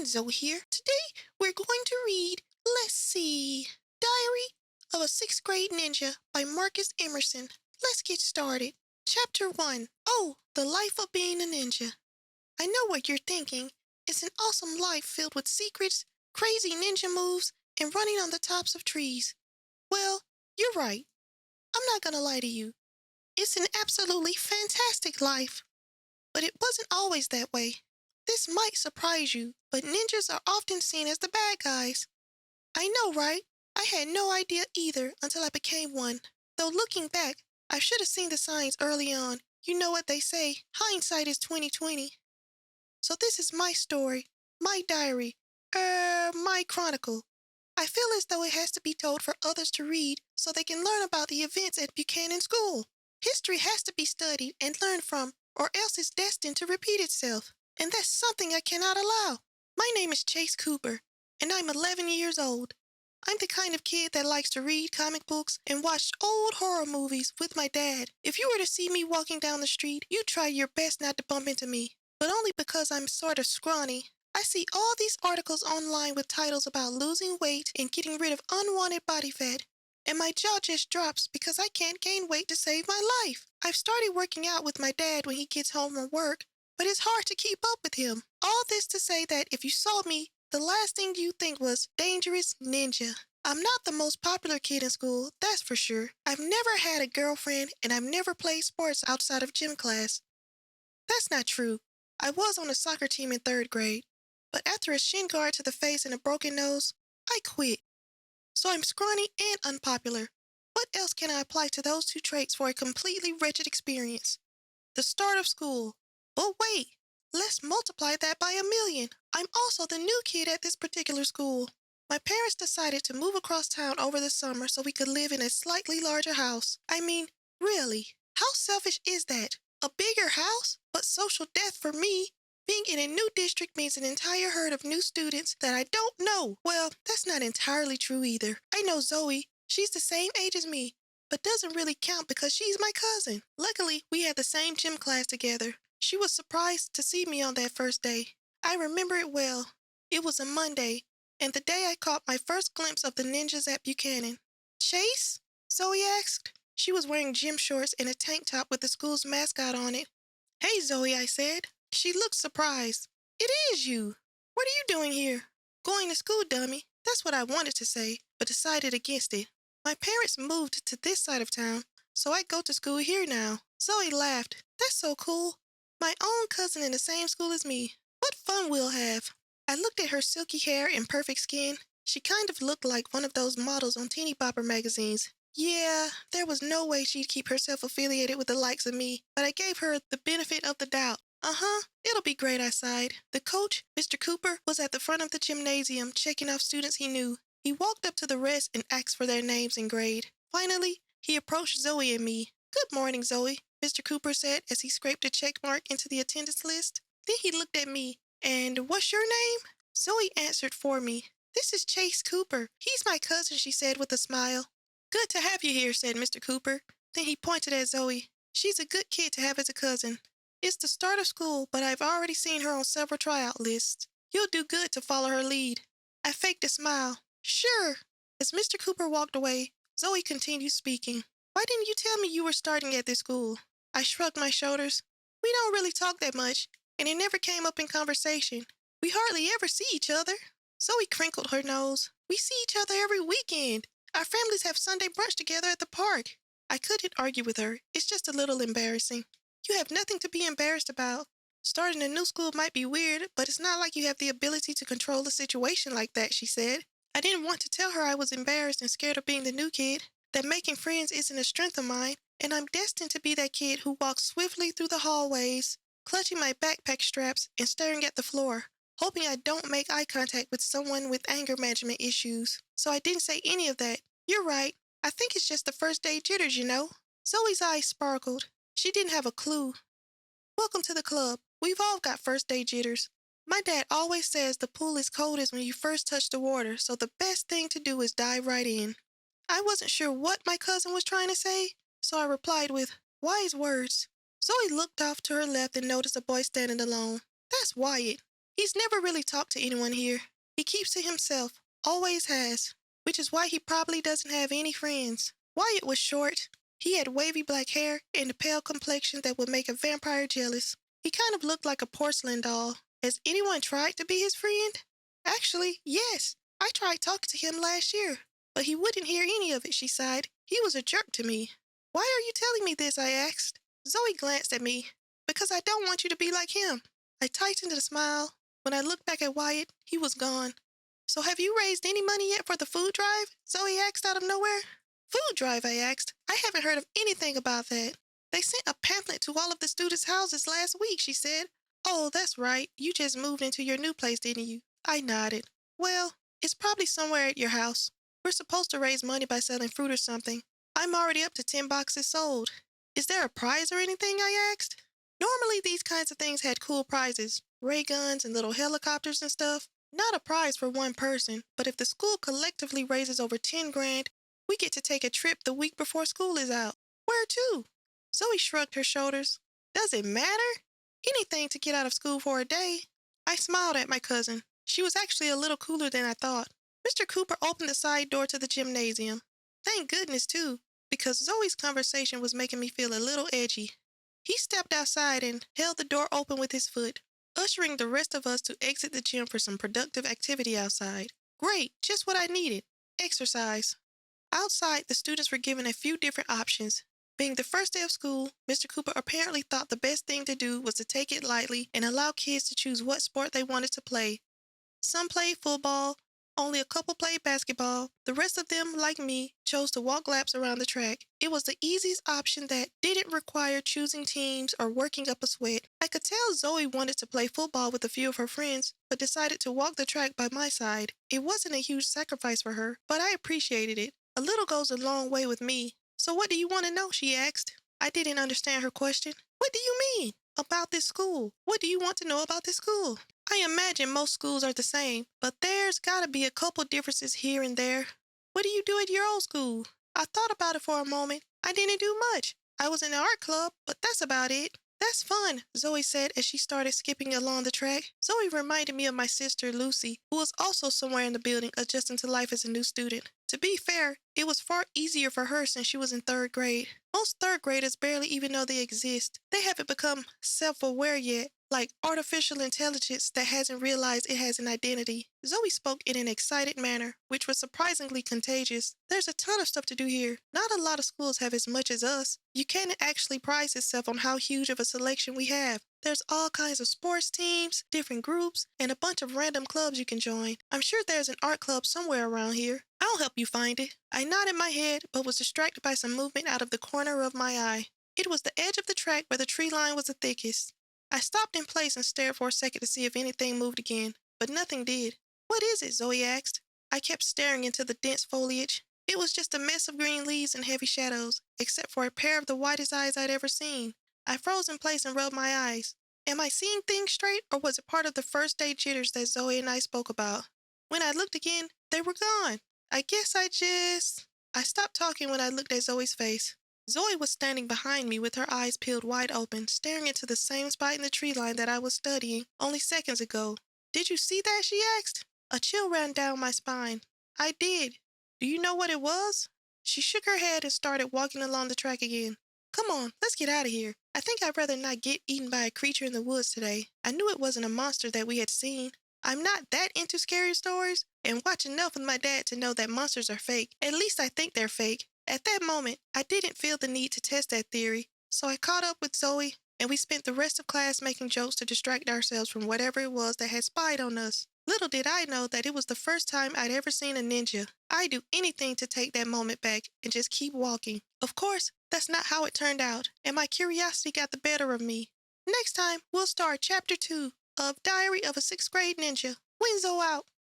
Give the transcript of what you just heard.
Winzo here. Today we're going to read, let's see, Diary of a Sixth Grade Ninja by Marcus Emerson. Let's get started. Chapter 1. Oh, the life of being a ninja. I know what you're thinking. It's an awesome life filled with secrets, crazy ninja moves, and running on the tops of trees. Well, you're right. I'm not gonna lie to you. It's an absolutely fantastic life. But it wasn't always that way. This might surprise you, but ninjas are often seen as the bad guys. I know, right? I had no idea either until I became one. Though looking back, I should have seen the signs early on. You know what they say, hindsight is 20/20. So this is my story, my diary, my chronicle. I feel as though it has to be told for others to read so they can learn about the events at Buchanan School. History has to be studied and learned from, or else it's destined to repeat itself. And that's something I cannot allow. My name is Chase Cooper, and I'm 11 years old. I'm the kind of kid that likes to read comic books and watch old horror movies with my dad. If you were to see me walking down the street, you'd try your best not to bump into me, but only because I'm sort of scrawny. I see all these articles online with titles about losing weight and getting rid of unwanted body fat, and my jaw just drops because I can't gain weight to save my life. I've started working out with my dad when he gets home from work, but it's hard to keep up with him. All this to say that if you saw me, the last thing you'd think was dangerous ninja. I'm not the most popular kid in school, that's for sure. I've never had a girlfriend, and I've never played sports outside of gym class. That's not true. I was on a soccer team in 3rd grade, but after a shin guard to the face and a broken nose, I quit. So I'm scrawny and unpopular. What else can I apply to those two traits for a completely wretched experience? The start of school. But wait, let's multiply that by 1,000,000. I'm also the new kid at this particular school. My parents decided to move across town over the summer so we could live in a slightly larger house. I mean, really, how selfish is that? A bigger house? But social death for me. Being in a new district means an entire herd of new students that I don't know. Well, that's not entirely true either. I know Zoe. She's the same age as me, but doesn't really count because she's my cousin. Luckily, we had the same gym class together. She was surprised to see me on that first day. I remember it well. It was a Monday, and the day I caught my first glimpse of the ninjas at Buchanan. Chase? Zoe asked. She was wearing gym shorts and a tank top with the school's mascot on it. Hey, Zoe, I said. She looked surprised. It is you. What are you doing here? Going to school, dummy. That's what I wanted to say, but decided against it. My parents moved to this side of town, so I go to school here now. Zoe laughed. That's so cool. My own cousin in the same school as me. What fun we'll have. I looked at her silky hair and perfect skin. She kind of looked like one of those models on teeny bopper magazines. Yeah, there was no way she'd keep herself affiliated with the likes of me, but I gave her the benefit of the doubt. It'll be great, I sighed. The coach, Mr. Cooper, was at the front of the gymnasium checking off students he knew. He walked up to the rest and asked for their names and grade. Finally, he approached Zoe and me. Good morning, Zoe, Mr. Cooper said as he scraped a check mark into the attendance list. Then he looked at me. And what's your name? Zoe answered for me. This is Chase Cooper. He's my cousin, she said with a smile. Good to have you here, said Mr. Cooper. Then he pointed at Zoe. She's a good kid to have as a cousin. It's the start of school, but I've already seen her on several tryout lists. You'll do good to follow her lead. I faked a smile. Sure. As Mr. Cooper walked away, Zoe continued speaking. Why didn't you tell me you were starting at this school? I shrugged my shoulders. We don't really talk that much, and it never came up in conversation. We hardly ever see each other. Zoe crinkled her nose. We see each other every weekend. Our families have Sunday brunch together at the park. I couldn't argue with her. It's just a little embarrassing. You have nothing to be embarrassed about. Starting a new school might be weird, but it's not like you have the ability to control the situation like that, she said. I didn't want to tell her I was embarrassed and scared of being the new kid, that making friends isn't a strength of mine, and I'm destined to be that kid who walks swiftly through the hallways, clutching my backpack straps and staring at the floor, hoping I don't make eye contact with someone with anger management issues. So I didn't say any of that. You're right. I think it's just the first day jitters, you know. Zoe's eyes sparkled. She didn't have a clue. Welcome to the club. We've all got first day jitters. My dad always says the pool is coldest when you first touch the water, so the best thing to do is dive right in. I wasn't sure what my cousin was trying to say, so I replied with wise words. Zoe looked off to her left and noticed a boy standing alone. That's Wyatt. He's never really talked to anyone here. He keeps to himself, always has, which is why he probably doesn't have any friends. Wyatt was short. He had wavy black hair and a pale complexion that would make a vampire jealous. He kind of looked like a porcelain doll. Has anyone tried to be his friend? Actually, yes. I tried talking to him last year, but he wouldn't hear any of it, she sighed. He was a jerk to me. Why are you telling me this? I asked. Zoe glanced at me. Because I don't want you to be like him. I tightened a smile. When I looked back at Wyatt, he was gone. So have you raised any money yet for the food drive? Zoe asked out of nowhere. Food drive, I asked. I haven't heard of anything about that. They sent a pamphlet to all of the students' houses last week, she said. Oh, that's right. You just moved into your new place, didn't you? I nodded. Well, it's probably somewhere at your house. We're supposed to raise money by selling fruit or something. I'm already up to 10 boxes sold. Is there a prize or anything? I asked. Normally these kinds of things had cool prizes, ray guns and little helicopters and stuff. Not a prize for one person, but if the school collectively raises over 10 grand, we get to take a trip the week before school is out. Where to? Zoe shrugged her shoulders. Does it matter? Anything to get out of school for a day. I smiled at my cousin. She was actually a little cooler than I thought. Mr. Cooper opened the side door to the gymnasium. Thank goodness, too, because Zoe's conversation was making me feel a little edgy. He stepped outside and held the door open with his foot, ushering the rest of us to exit the gym for some productive activity outside. Great, just what I needed. Exercise. Outside, the students were given a few different options. Being the first day of school, Mr. Cooper apparently thought the best thing to do was to take it lightly and allow kids to choose what sport they wanted to play. Some played football, only a couple played basketball. The rest of them, like me, chose to walk laps around the track. It was the easiest option that didn't require choosing teams or working up a sweat. I could tell Zoe wanted to play football with a few of her friends, but decided to walk the track by my side. It wasn't a huge sacrifice for her, but I appreciated it. A little goes a long way with me. So what do you want to know? She asked. I didn't understand her question. What do you mean? About this school. What do you want to know about this school? I imagine most schools are the same, but there's gotta be a couple differences here and there. What do you do at your old school? I thought about it for a moment. I didn't do much. I was in the art club, but that's about it. That's fun, Zoe said as she started skipping along the track. Zoe reminded me of my sister, Lucy, who was also somewhere in the building adjusting to life as a new student. To be fair, it was far easier for her since she was in third grade. Most third graders barely even know they exist. They haven't become self-aware yet, like artificial intelligence that hasn't realized it has an identity. Zoe spoke in an excited manner, which was surprisingly contagious. There's a ton of stuff to do here. Not a lot of schools have as much as us. You can't actually prize itself on how huge of a selection we have. There's all kinds of sports teams, different groups, and a bunch of random clubs you can join. I'm sure there's an art club somewhere around here. I'll help you find it. I nodded my head, but was distracted by some movement out of the corner of my eye. It was the edge of the track where the tree line was the thickest. I stopped in place and stared for a second to see if anything moved again, but nothing did. What is it? Zoe asked. I kept staring into the dense foliage. It was just a mess of green leaves and heavy shadows, except for a pair of the whitest eyes I'd ever seen. I froze in place and rubbed my eyes. Am I seeing things straight, or was it part of the first day jitters that Zoe and I spoke about? When I looked again, they were gone. I guess I stopped talking when I looked at Zoe's face. Zoe was standing behind me with her eyes peeled wide open, staring into the same spot in the tree line that I was studying only seconds ago. Did you see that? She asked. A chill ran down my spine. I did. Do you know what it was? She shook her head and started walking along the track again. Come on, let's get out of here. I think I'd rather not get eaten by a creature in the woods today. I knew it wasn't a monster that we had seen. I'm not that into scary stories, and watch enough with my dad to know that monsters are fake. At least I think they're fake. At that moment, I didn't feel the need to test that theory, so I caught up with Zoe, and we spent the rest of class making jokes to distract ourselves from whatever it was that had spied on us. Little did I know that it was the first time I'd ever seen a ninja. I'd do anything to take that moment back and just keep walking. Of course, that's not how it turned out, and my curiosity got the better of me. Next time, we'll start Chapter 2 of Diary of a 6th Grade Ninja. Winzo out.